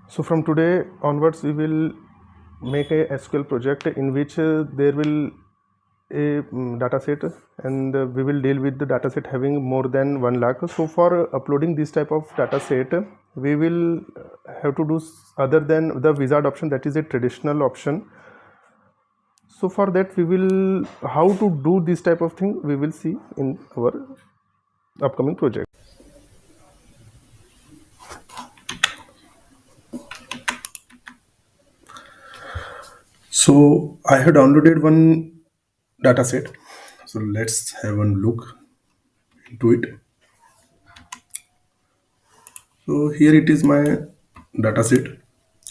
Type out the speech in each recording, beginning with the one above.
So from today onwards, we will make a SQL project in which there will a data set, and we will deal with the data set having more than 1 lakh. So for uploading this type of data set, we will have to do other than the wizard option, that is a traditional option. So for that, we will how to do this type of thing we will see in our upcoming project. So I have downloaded one data set. So let's have a look into it. So here it is my data set.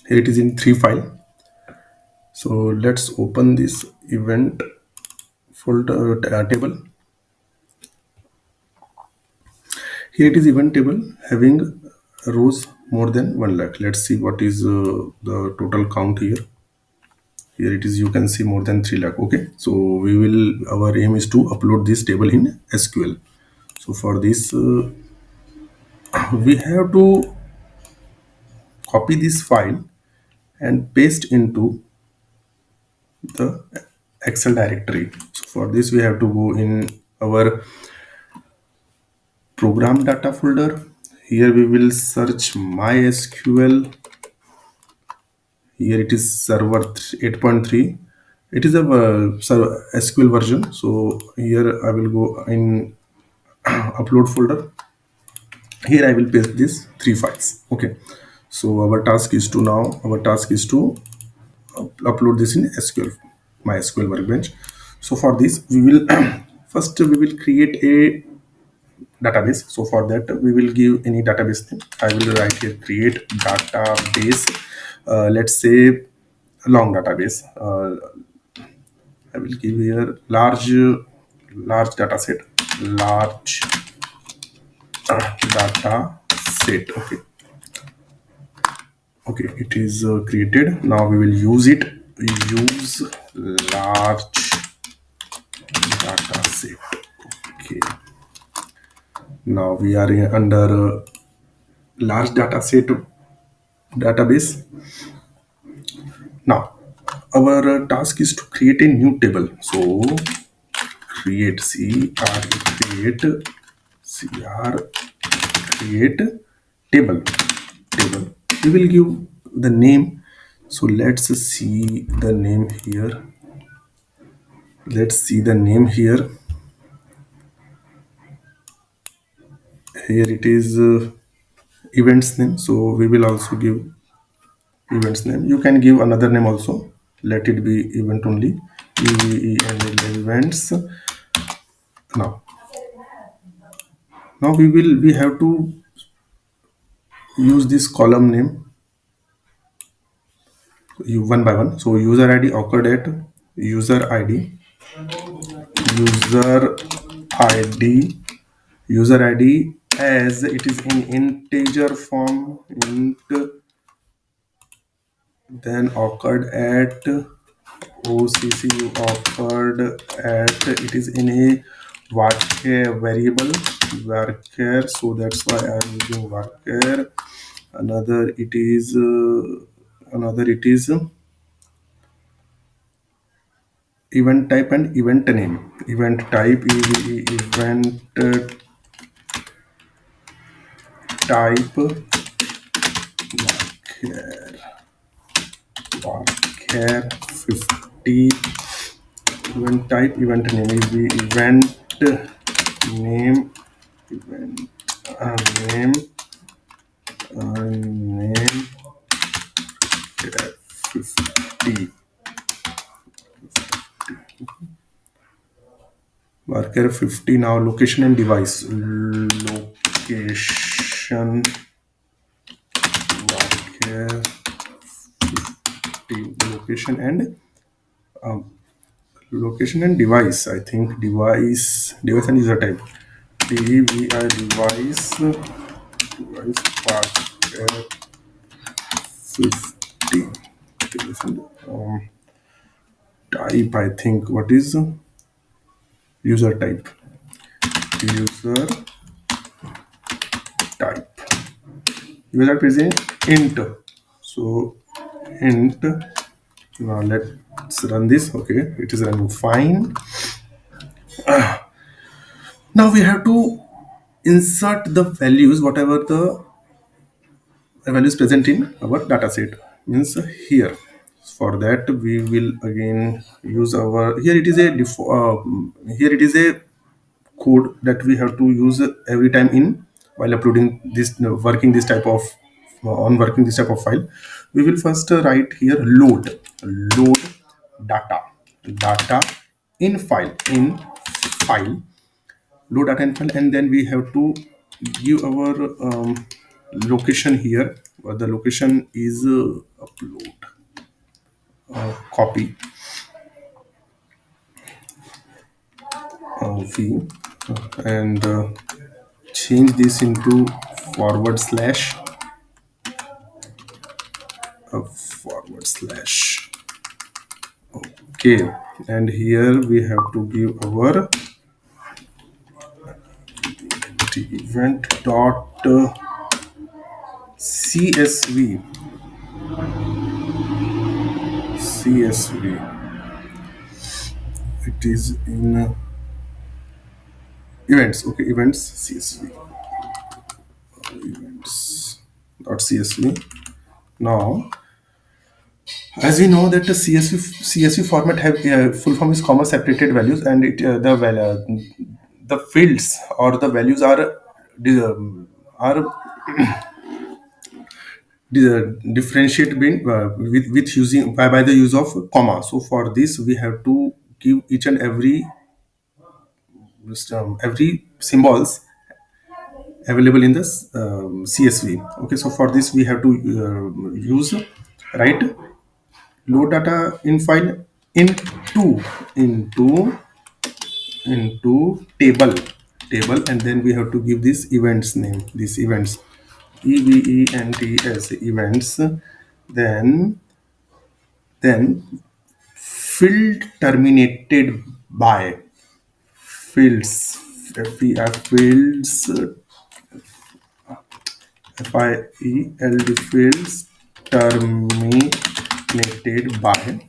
Here it is in 3 file. So let's open this event folder table. Here it is event table having rows more than 1 lakh. Let's see what is the total count here. Here it is, you can see more than 3 lakh. Okay, so our aim is to upload this table in SQL. So for this we have to copy this file and paste into the Excel directory. So for this we have to go in our program data folder. Here we will search MySQL. Here it is server 8.3. It is a SQL version. So here I will go in upload folder. Here I will paste these 3 files. Okay. So our task is to upload this in SQL, MySQL workbench. So for this we will first we will create a database. So for that we will give any database name. I will write here create database. Let's say long database. I will give here large data set, large data set. Okay, okay, it is created. Now we will use it. Use large data set. Okay, now we are under large data set database. Now our task is to create a new table. So create create table. We will give the name. So let's see the name here. Let's see the name here. Here it is events name. So we will also give events name. You can give another name also. Let it be event only. Events. Now we have to use this column name one by one. So user ID occurred at user ID, user ID, user ID as it is in integer form, int, then occurred at OCCU occurred at, it is in a varchar variable varchar, so that's why I am using varchar. Another it is event type and event name. Event type is event type varchar 50. Event type, event name is the event name, event name, name 50. Varchar 50. Now location and device. Location varchar 50. Location and device. I think device and user type. Device varchar 50. Type, I think, what is user type? User type. User type is in int. So int, now let's run this. Okay, it is running fine. Now we have to insert the values, whatever the values present in our data set, means here. For that we will again use our, here it is a here it is a code that we have to use every time in while uploading this, working this type of on working this type of file. We will first write here load data in file, load data in file, and then we have to give our location here. The location is upload, copy v, and change this into forward slash, forward slash. Okay, and here we have to give our event dot csv. It is in events. Okay, events csv, events dot csv. Now, as we know that the CSV format have full form is comma separated values, and the fields or the values are are differentiate between with using by the use of comma. So for this we have to give each and every symbols available in this CSV. Okay, so for this we have to use, right, load data in file into into table, and then we have to give this events name, this events, events. then field terminated by, fields, fields, field fields terminated by,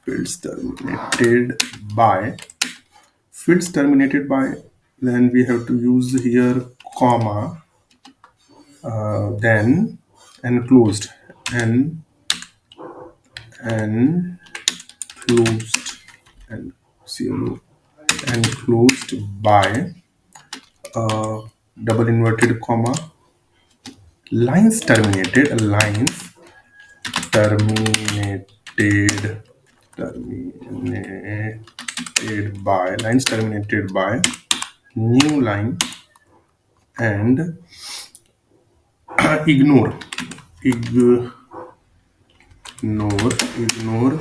fields terminated by, fields terminated by, then we have to use here comma, then enclosed, and closed, and CLO, enclosed by double inverted comma, lines terminated terminated lines terminated by new line, and ignore ignore ignore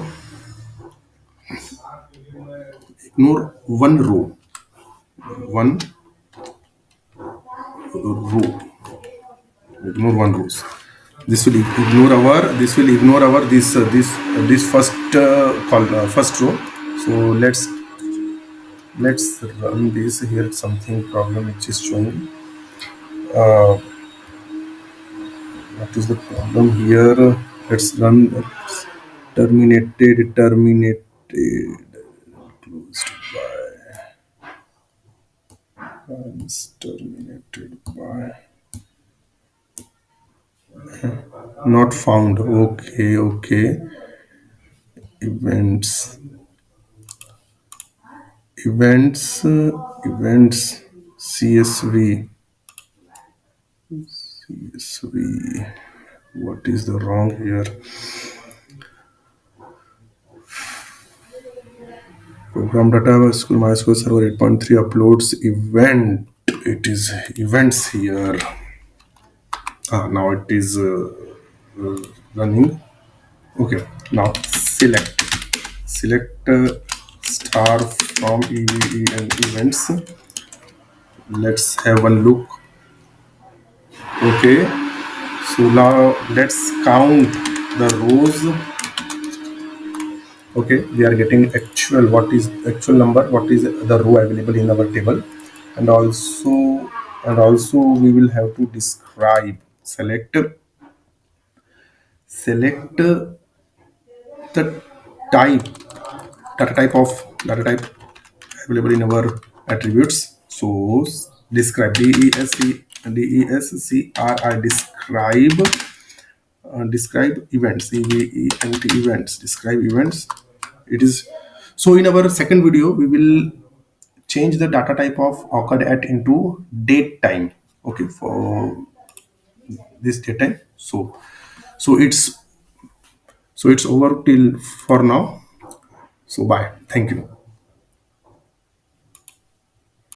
ignore one row, ignore one rows. This will ignore our, this first call, first row. So let's run this. Here something problem which is showing. What is the problem here? Let's run. Terminated closed by, terminated by, not found. Okay, events csv. What is the wrong here? Program data SQL MySQL server 8.3 uploads event. It is events here. Now it is running. Okay, now select star from EVE and events. Let's have a look. Okay, so now let's count the rows. Okay, we are getting actual, what is actual number, what is the row available in our table, and also we will have to describe, select select the type data type available in our attributes. So describe descri describe events, events, describe events. It is so in our second video we will change the data type of occurred at into date time. Okay, for this date time. So it's over till for now. So bye, thank you.